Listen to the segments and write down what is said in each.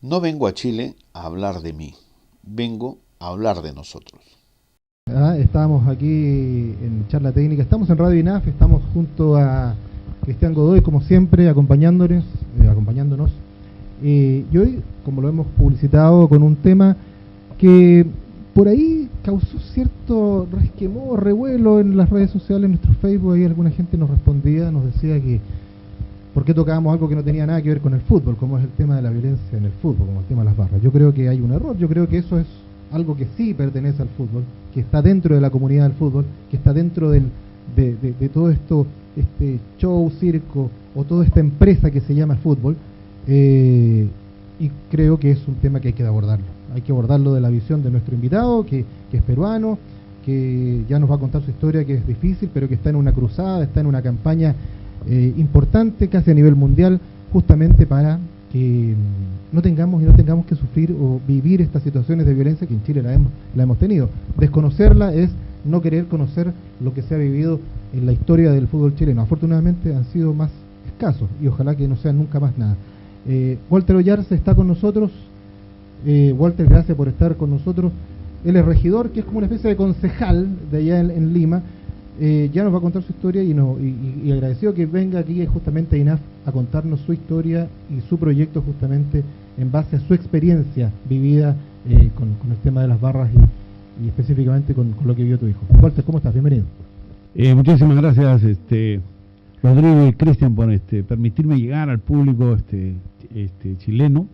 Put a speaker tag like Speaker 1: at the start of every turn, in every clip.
Speaker 1: No vengo a Chile a hablar de mí, vengo a hablar de nosotros.
Speaker 2: Estábamos aquí en charla técnica, estamos en Radio INAF, estamos junto a Cristian Godoy, como siempre, acompañándonos. Y hoy, como lo hemos publicitado, con un tema que por ahí causó cierto resquemor, revuelo en las redes sociales, en nuestro Facebook. Ahí alguna gente nos respondía, nos decía que por qué tocábamos algo que no tenía nada que ver con el fútbol, como es el tema de la violencia en el fútbol, como el tema de las barras. Yo creo que hay un error, yo creo que eso es algo que sí pertenece al fútbol, que está dentro de la comunidad del fútbol, que está dentro de todo esto, este show, circo, o toda esta empresa que se llama fútbol, y creo que es un tema que hay que abordarlo. Hay que abordarlo de la visión de nuestro invitado, que es peruano, que ya nos va a contar su historia, que es difícil, pero que está en una cruzada, está en una campaña importante, casi a nivel mundial, justamente para que no tengamos que sufrir o vivir estas situaciones de violencia que en Chile la hemos tenido. Desconocerla es no querer conocer lo que se ha vivido en la historia del fútbol chileno. Afortunadamente han sido más escasos y ojalá que no sean nunca más nada. Walter Ollarse está con nosotros. Walter, gracias por estar con nosotros. Él es regidor, que es como una especie de concejal de allá en Lima. Ya nos va a contar su historia y agradecido que venga aquí justamente a INAF a contarnos su historia y su proyecto justamente en base a su experiencia vivida con el tema de las barras y específicamente con lo que vio tu hijo. Walter, ¿cómo estás? Bienvenido.
Speaker 3: Muchísimas gracias, Rodrigo y Cristian, por permitirme llegar al público chileno,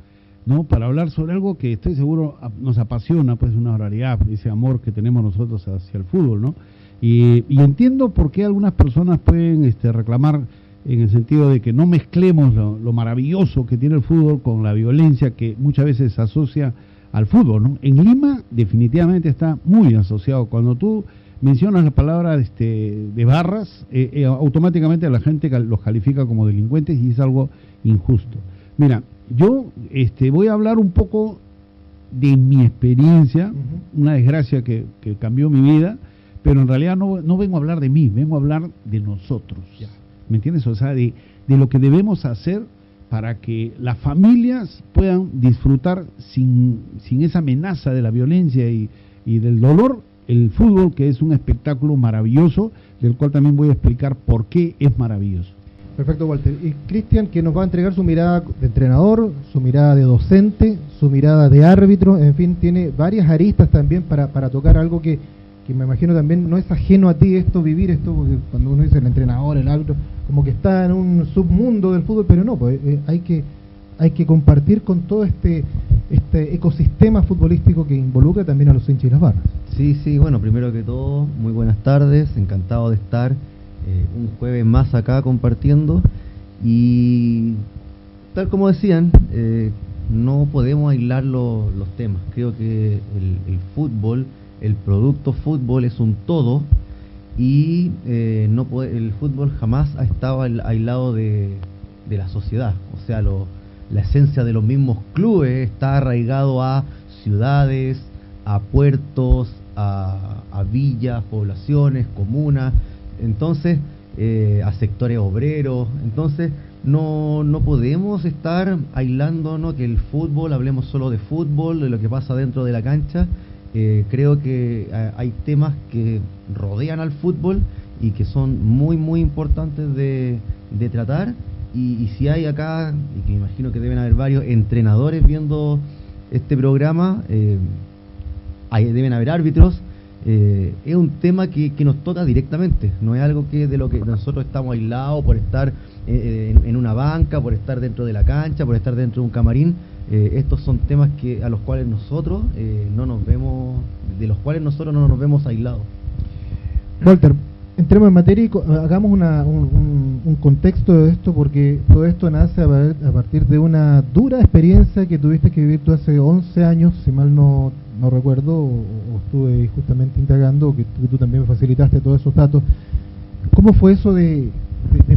Speaker 3: ¿no? Para hablar sobre algo que estoy seguro nos apasiona, pues una barbaridad, ese amor que tenemos nosotros hacia el fútbol, ¿no? Y entiendo por qué algunas personas pueden reclamar en el sentido de que no mezclemos lo maravilloso que tiene el fútbol con la violencia que muchas veces se asocia al fútbol, ¿no? En Lima definitivamente está muy asociado. Cuando tú mencionas la palabra de barras, automáticamente la gente los califica como delincuentes y es algo injusto. Mira, yo voy a hablar un poco de mi experiencia, una desgracia que cambió mi vida, pero en realidad no vengo a hablar de mí, vengo a hablar de nosotros. Ya. ¿Me entiendes? O sea, de lo que debemos hacer para que las familias puedan disfrutar sin esa amenaza de la violencia y del dolor, el fútbol, que es un espectáculo maravilloso, del cual también voy a explicar por qué es maravilloso.
Speaker 2: Perfecto, Walter. Y Cristian, que nos va a entregar su mirada de entrenador, su mirada de docente, su mirada de árbitro, en fin, tiene varias aristas también para tocar algo que me imagino también no es ajeno a ti vivir esto, porque cuando uno dice el entrenador, el árbitro, como que está en un submundo del fútbol, pero no, pues hay que compartir con todo este ecosistema futbolístico que involucra también a los hinchas y las barras.
Speaker 4: Sí, bueno, primero que todo, muy buenas tardes, encantado de estar un jueves más acá compartiendo, y tal como decían, no podemos aislar los temas. Creo que el fútbol, el producto fútbol es un todo, y el fútbol jamás ha estado aislado de la sociedad. O sea, la esencia de los mismos clubes está arraigado a ciudades, a puertos, a villas, poblaciones, comunas, entonces a sectores obreros. Entonces no podemos estar aislándonos que el fútbol, hablemos solo de fútbol, de lo que pasa dentro de la cancha. Creo que hay temas que rodean al fútbol y que son muy muy importantes de tratar, y si hay acá, y que me imagino que deben haber varios entrenadores viendo este programa, deben haber árbitros, es un tema que nos toca directamente, no es algo de lo que nosotros estamos aislados por estar en una banca, por estar dentro de la cancha, por estar dentro de un camarín. Estos son temas a los cuales nosotros no nos vemos aislados.
Speaker 2: Walter, entremos en materia y hagamos un contexto de esto, porque todo esto nace a partir de una dura experiencia que tuviste que vivir tú hace 11 años, si mal no recuerdo, o estuve justamente indagando, que tú también me facilitaste todos esos datos. ¿Cómo fue eso de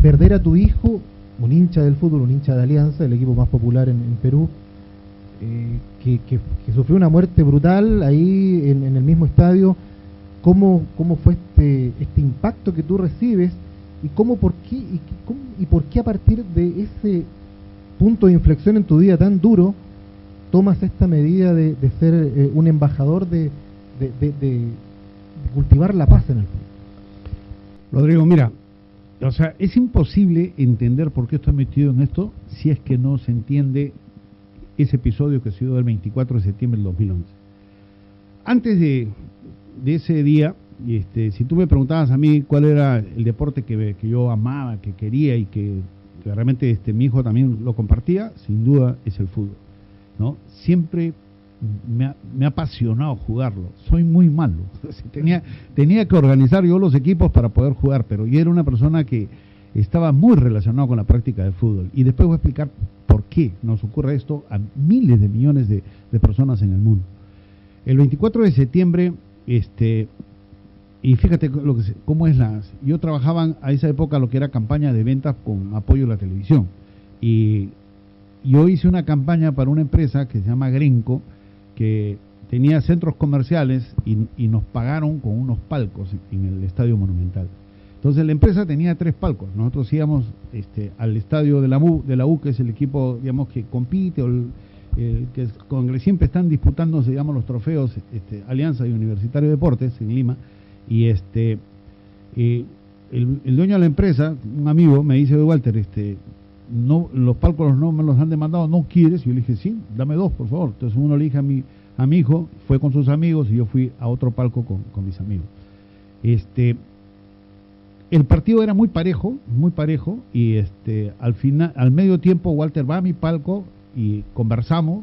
Speaker 2: perder a tu hijo, un hincha del fútbol, un hincha de Alianza, el equipo más popular en Perú, que sufrió una muerte brutal ahí en el mismo estadio? ¿Cómo fue este impacto que tú recibes y por qué a partir de ese punto de inflexión en tu vida tan duro tomas esta medida de ser un embajador de cultivar la paz en el fútbol?
Speaker 3: Rodrigo, mira, o sea, es imposible entender por qué estoy metido en esto si es que no se entiende ese episodio que se dio el 24 de septiembre del 2011. Antes de ese día, si tú me preguntabas a mí cuál era el deporte que yo amaba, que quería y que realmente mi hijo también lo compartía, sin duda es el fútbol, ¿no? Siempre me ha apasionado jugarlo. Soy muy malo. Tenía que organizar yo los equipos para poder jugar, pero yo era una persona que estaba muy relacionado con la práctica del fútbol. Y después voy a explicar por qué nos ocurre esto a miles de millones de personas en el mundo. El 24 de septiembre, y fíjate cómo es yo trabajaba a esa época lo que era campaña de ventas con apoyo a la televisión. Y yo hice una campaña para una empresa que se llama Grenco, que tenía centros comerciales y nos pagaron con unos palcos en el Estadio Monumental. Entonces la empresa tenía 3 palcos. Nosotros íbamos al estadio de la U, que es el equipo, digamos, que compite, o con el que siempre están disputándose, digamos, los trofeos Alianza y Universitario de Deportes en Lima. Y el dueño de la empresa, un amigo, me dice: Walter, no, los palcos no me los han demandado, ¿no quieres? Y yo le dije: sí, dame 2, por favor. Entonces uno le dije a mi hijo, fue con sus amigos, y yo fui a otro palco con mis amigos. El partido era muy parejo, y al final, al medio tiempo, Walter va a mi palco y conversamos,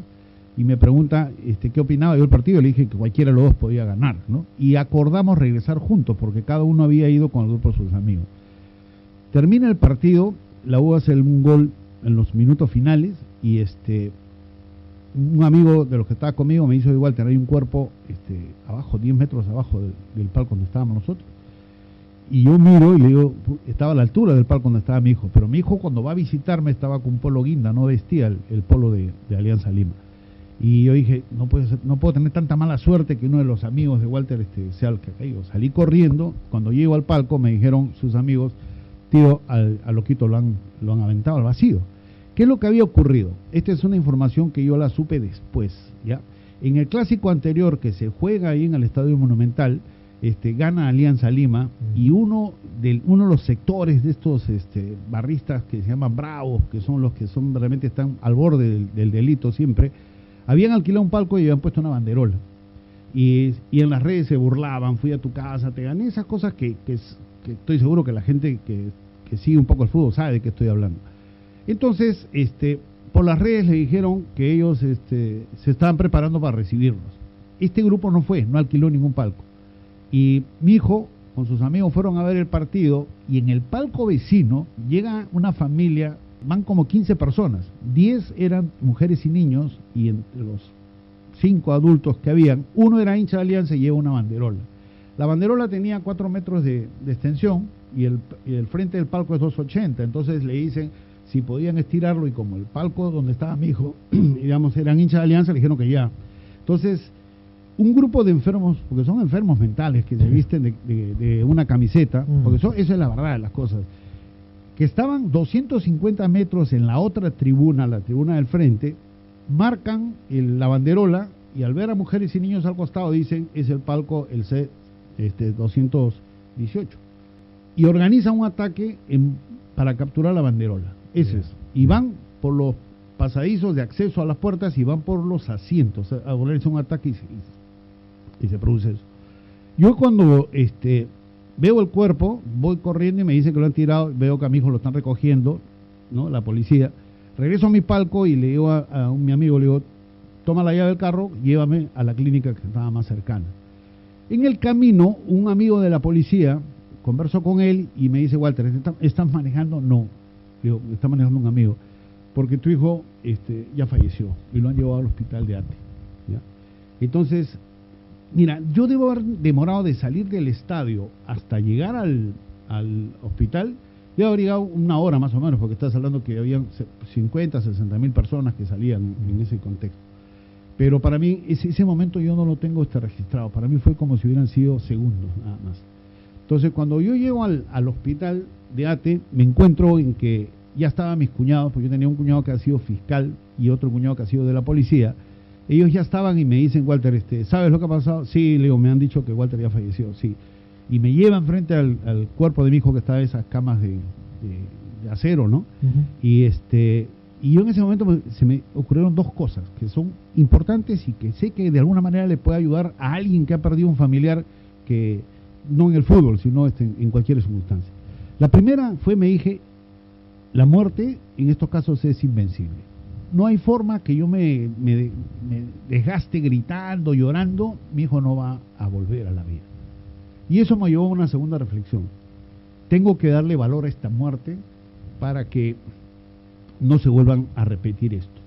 Speaker 3: y me pregunta qué opinaba yo del partido. Le dije que cualquiera de los dos podía ganar, ¿no? Y acordamos regresar juntos, porque cada uno había ido con el grupo de sus amigos. Termina el partido, la U hace un gol en los minutos finales, y un amigo de los que estaba conmigo me hizo: igual, hay un cuerpo abajo, 10 metros abajo del palco donde estábamos nosotros. Y yo miro y le digo, estaba a la altura del palco donde estaba mi hijo, pero mi hijo, cuando va a visitarme, estaba con un polo guinda, no vestía el polo de Alianza Lima. Y yo dije: no puedo tener tanta mala suerte que uno de los amigos de Walter sea el que ha caído. Salí corriendo. Cuando llego al palco, me dijeron sus amigos: tío, al loquito lo han aventado al vacío. ¿Qué es lo que había ocurrido? Esta es una información que yo la supe después, ¿ya? En el clásico anterior, que se juega ahí en el Estadio Monumental, gana Alianza Lima, y uno de los sectores de estos barristas que se llaman bravos, que son los que realmente están al borde del delito siempre, habían alquilado un palco y habían puesto una banderola. Y en las redes se burlaban: fui a tu casa, te gané, esas cosas que estoy seguro que la gente que sigue un poco el fútbol sabe de qué estoy hablando. Entonces, por las redes le dijeron que ellos se estaban preparando para recibirnos. Este grupo no alquiló ningún palco. Y mi hijo con sus amigos fueron a ver el partido, y en el palco vecino llega una familia, van como 15 personas, 10 eran mujeres y niños, y entre los 5 adultos que habían, uno era hincha de Alianza y lleva una banderola. La banderola tenía 4 metros de extensión, y el frente del palco es 2,80, entonces le dicen si podían estirarlo, y como el palco donde estaba mi hijo, digamos, eran hinchas de Alianza, le dijeron que ya. Entonces, un grupo de enfermos, porque son enfermos mentales, que se visten de una camiseta, porque eso es la verdad de las cosas, que estaban 250 metros en la otra tribuna, la tribuna del frente, marcan la banderola, y al ver a mujeres y niños al costado dicen: es el palco, el C-218. Y organizan un ataque para capturar la banderola. Ese es. Y van por los pasadizos de acceso a las puertas y van por los asientos a volverse un ataque, y se produce eso. Yo, cuando veo el cuerpo, voy corriendo y me dicen que lo han tirado, veo que a mi hijo lo están recogiendo, ¿no? La policía. Regreso a mi palco y le digo a mi amigo, le digo: toma la llave del carro, llévame a la clínica que estaba más cercana. En el camino, un amigo de la policía, conversó con él y me dice: Walter, ¿estás manejando? No. Le digo: está manejando un amigo, porque tu hijo ya falleció y lo han llevado al hospital de Ate, ¿ya? Entonces, mira, yo debo haber demorado de salir del estadio hasta llegar al hospital, debo haber llegado 1 hora más o menos, porque estás hablando que habían 50, 60 mil personas que salían en ese contexto. Pero para mí, ese momento yo no lo tengo registrado. Para mí fue como si hubieran sido segundos, nada más. Entonces, cuando yo llego al hospital de Ate, me encuentro en que ya estaban mis cuñados, porque yo tenía un cuñado que ha sido fiscal y otro cuñado que ha sido de la policía, ellos ya estaban y me dicen, Walter, ¿sabes lo que ha pasado? Sí, le digo, me han dicho que Walter ya falleció, sí. Y me llevan frente al cuerpo de mi hijo que estaba en esas camas de acero, ¿no? Y yo en ese momento se me ocurrieron dos cosas que son importantes y que sé que de alguna manera le puede ayudar a alguien que ha perdido un familiar, que no en el fútbol, sino en cualquier circunstancia. La primera fue, me dije, la muerte en estos casos es invencible. No hay forma que yo me desgaste gritando, llorando, mi hijo no va a volver a la vida. Y eso me llevó a una segunda reflexión. Tengo que darle valor a esta muerte para que no se vuelvan a repetir esto.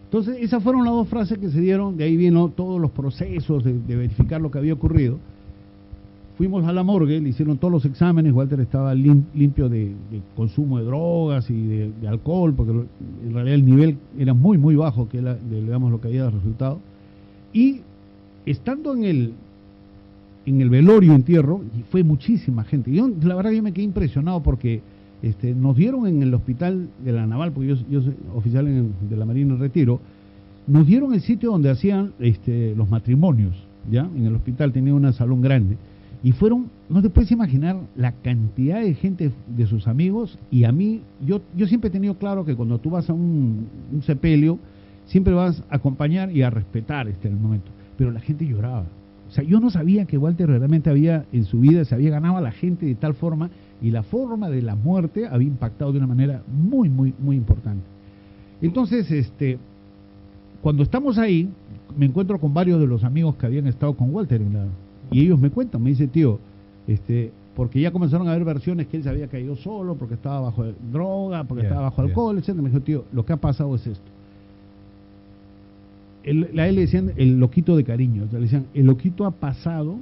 Speaker 3: Entonces, esas fueron las dos frases que se dieron, de ahí vino todos los procesos de verificar lo que había ocurrido. Fuimos a la morgue, le hicieron todos los exámenes, Walter estaba limpio de consumo de drogas y de alcohol, porque en realidad el nivel era muy, muy bajo, que era, digamos, lo que había resultado. Y estando en el velorio, entierro, y fue muchísima gente. Yo, la verdad, yo me quedé impresionado porque nos dieron en el hospital de la Naval, porque yo soy oficial de la Marina en Retiro, nos dieron el sitio donde hacían los matrimonios, ¿ya? En el hospital tenía un salón grande. Y fueron, no te puedes imaginar la cantidad de gente de sus amigos. Y a mí, yo siempre he tenido claro que cuando tú vas a un sepelio, siempre vas a acompañar y a respetar el momento. Pero la gente lloraba. O sea, yo no sabía que Walter realmente había, en su vida, se había ganado a la gente de tal forma, y la forma de la muerte había impactado de una manera muy, muy, muy importante. Entonces, cuando estamos ahí, me encuentro con varios de los amigos que habían estado con Walter y ellos me cuentan, me dicen, tío, porque ya comenzaron a haber versiones que él se había caído solo, porque estaba bajo droga, porque estaba bajo alcohol, etc. Me dijo, tío, lo que ha pasado es esto. A él le decían el loquito de cariño, o sea, le decían, el loquito ha pasado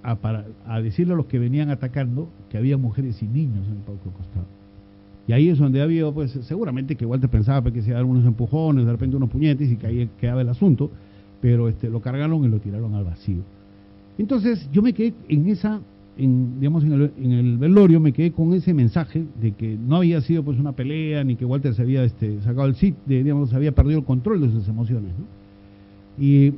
Speaker 3: a decirle a los que venían atacando que había mujeres y niños en el palco de costado. Y ahí es donde había, pues, seguramente que Walter pensaba que se daban unos empujones, de repente unos puñetes, y que ahí quedaba el asunto, pero lo cargaron y lo tiraron al vacío. Entonces yo me quedé en el velorio, me quedé con ese mensaje de que no había sido pues una pelea, ni que Walter se había sacado el sit, se había perdido el control de sus emociones, ¿no? Y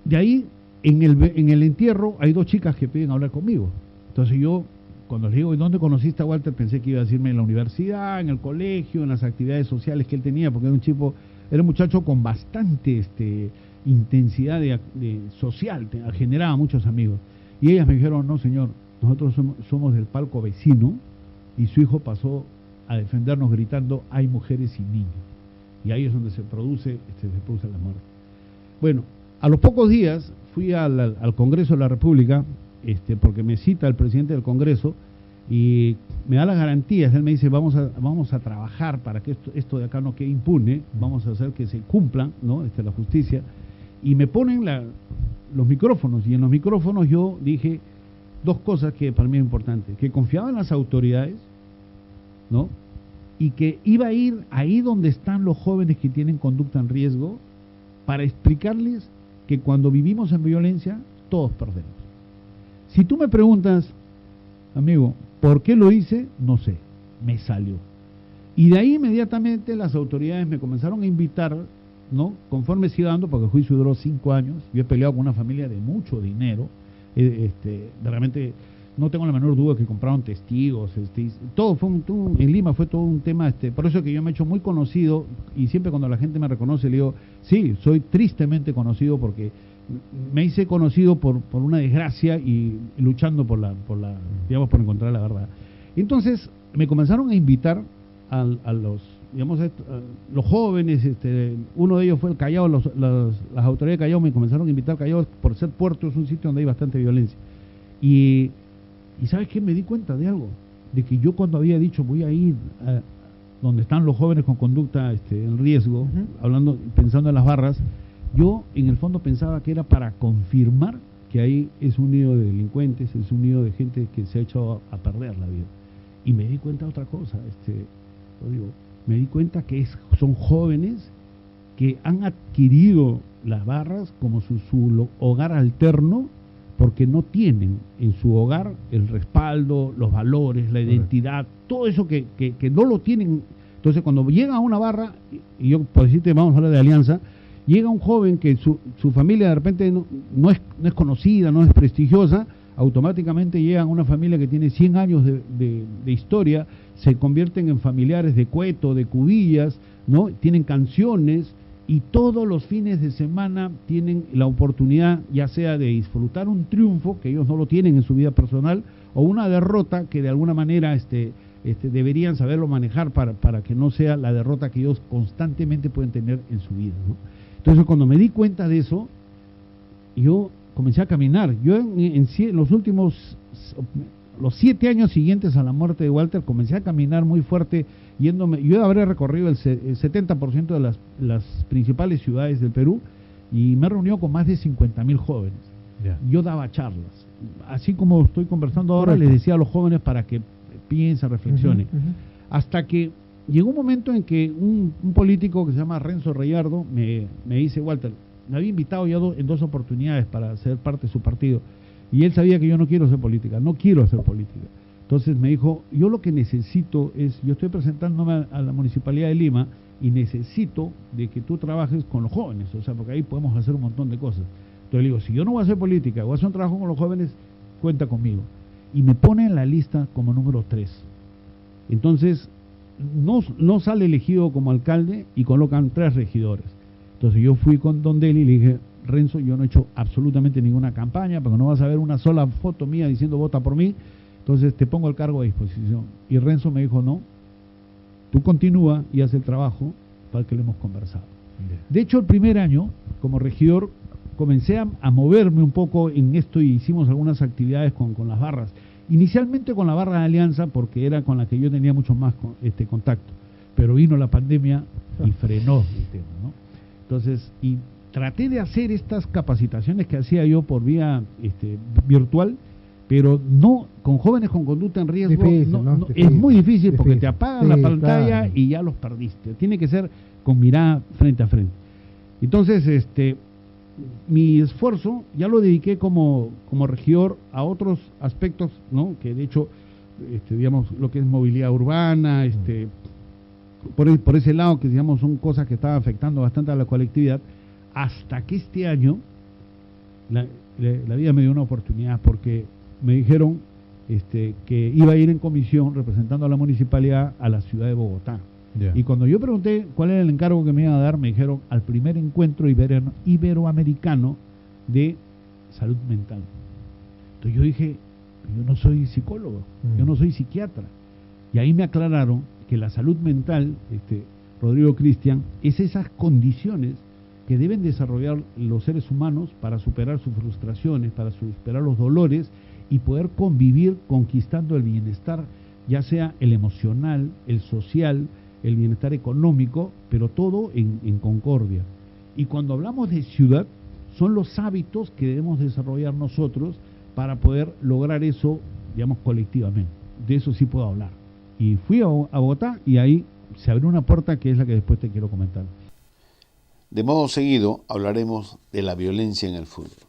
Speaker 3: de ahí, en el entierro, hay dos chicas que piden hablar conmigo. Entonces yo, cuando les digo, ¿y dónde conociste a Walter?, pensé que iba a decirme en la universidad, en el colegio, en las actividades sociales que él tenía, porque era un muchacho con bastante intensidad social, generaba muchos amigos. Y ellas me dijeron, no señor, nosotros somos del palco vecino, y su hijo pasó a defendernos gritando, hay mujeres y niños. Y ahí es donde se produce la muerte. Bueno, a los pocos días fui al Congreso de la República, porque me cita el presidente del Congreso y me da las garantías. Él me dice, vamos a trabajar para que esto de acá no quede impune, vamos a hacer que se cumplan, ¿no? La justicia. Y me ponen los micrófonos, y en los micrófonos yo dije dos cosas que para mí eran importantes: que confiaba en las autoridades, ¿no? Y que iba a ir ahí donde están los jóvenes que tienen conducta en riesgo para explicarles que cuando vivimos en violencia todos perdemos. Si tú me preguntas, amigo, ¿por qué lo hice? No sé, me salió. Y de ahí inmediatamente las autoridades me comenzaron a invitar, ¿no? Conforme siga dando, porque el juicio duró 5 años, yo he peleado con una familia de mucho dinero, realmente no tengo la menor duda que compraron testigos, todo fue en Lima fue todo un tema, por eso que yo me he hecho muy conocido, y siempre cuando la gente me reconoce le digo, sí, soy tristemente conocido, porque me hice conocido por una desgracia y luchando por encontrar la verdad. Entonces me comenzaron a invitar a los jóvenes, uno de ellos fue el Callao, las autoridades de Callao me comenzaron a invitar a Callao por ser puerto, es un sitio donde hay bastante violencia. Y ¿sabes qué? Me di cuenta de algo, de que yo cuando había dicho voy a ir a donde están los jóvenes con conducta en riesgo, pensando en las barras, yo en el fondo pensaba que era para confirmar que ahí es un nido de delincuentes, es un nido de gente que se ha echado a perder la vida. Y me di cuenta de otra cosa, me di cuenta que son jóvenes que han adquirido las barras como su hogar alterno, porque no tienen en su hogar el respaldo, los valores, la identidad, todo eso que no lo tienen Entonces, cuando llega a una barra, y yo por decirte, vamos a hablar de Alianza, llega un joven que su familia de repente no es conocida, no es prestigiosa, automáticamente llega a una familia que tiene 100 años de historia, se convierten en familiares de Cueto, de Cubillas, ¿no? Tienen canciones, y todos los fines de semana tienen la oportunidad, ya sea de disfrutar un triunfo, que ellos no lo tienen en su vida personal, o una derrota que de alguna manera deberían saberlo manejar para que no sea la derrota que ellos constantemente pueden tener en su vida, ¿no? Entonces, cuando me di cuenta de eso, yo comencé a caminar. Yo en los 7 años siguientes a la muerte de Walter, comencé a caminar muy fuerte, yéndome. Yo habré recorrido el 70% de las principales ciudades del Perú, y me he reunido con más de 50.000 jóvenes.
Speaker 2: Ya.
Speaker 3: Yo daba charlas. Así como estoy conversando ahora, les decía a los jóvenes para que piensen, reflexionen. Hasta que llegó un momento en que un político que se llama Renzo Reyardo me dice: Walter, me había invitado ya en 2 oportunidades para ser parte de su partido, y él sabía que yo no quiero hacer política. Entonces me dijo: yo lo que necesito es, yo estoy presentándome a la Municipalidad de Lima y necesito de que tú trabajes con los jóvenes, o sea, porque ahí podemos hacer un montón de cosas. Entonces le digo: si yo no voy a hacer política, voy a hacer un trabajo con los jóvenes, cuenta conmigo. Y me pone en la lista como número 3. Entonces no sale elegido como alcalde y colocan 3 regidores. Entonces yo fui con Don Deli y le dije: Renzo, yo no he hecho absolutamente ninguna campaña, porque no vas a ver una sola foto mía diciendo vota por mí, entonces te pongo el cargo a disposición. Y Renzo me dijo: no, tú continúa y haz el trabajo para el que le hemos conversado. De hecho, el primer año, como regidor, comencé a moverme un poco en esto, y hicimos algunas actividades con las barras. Inicialmente con la barra de Alianza, porque era con la que yo tenía mucho más contacto, pero vino la pandemia y frenó el tema, ¿no? Entonces, y traté de hacer estas capacitaciones que hacía yo por vía virtual, pero no con jóvenes con conducta en riesgo.
Speaker 2: Difícil,
Speaker 3: es muy difícil, porque te apagan la pantalla,
Speaker 2: claro,
Speaker 3: y ya los perdiste. Tiene que ser con mirada frente a frente. Entonces, mi esfuerzo ya lo dediqué como regidor a otros aspectos, ¿no? Que de hecho, digamos, lo que es movilidad urbana, por ese lado, que digamos son cosas que estaban afectando bastante a la colectividad, hasta que este año la vida me dio una oportunidad, porque me dijeron que iba a ir en comisión representando a la municipalidad a la ciudad de Bogotá.
Speaker 2: Yeah.
Speaker 3: Y cuando yo pregunté cuál era el encargo que me iban a dar, me dijeron: al primer encuentro iberoamericano de salud mental. Entonces yo dije: yo no soy psicólogo, yo no soy psiquiatra. Y ahí me aclararon que la salud mental, Rodrigo Cristian, es esas condiciones que deben desarrollar los seres humanos para superar sus frustraciones, para superar los dolores y poder convivir conquistando el bienestar, ya sea el emocional, el social, el bienestar económico, pero todo en concordia. Y cuando hablamos de ciudad, son los hábitos que debemos desarrollar nosotros para poder lograr eso, digamos, colectivamente. De eso sí puedo hablar. Y fui a Bogotá, y ahí se abrió una puerta que es la que después te quiero comentar.
Speaker 1: De modo seguido hablaremos de la violencia en el fútbol.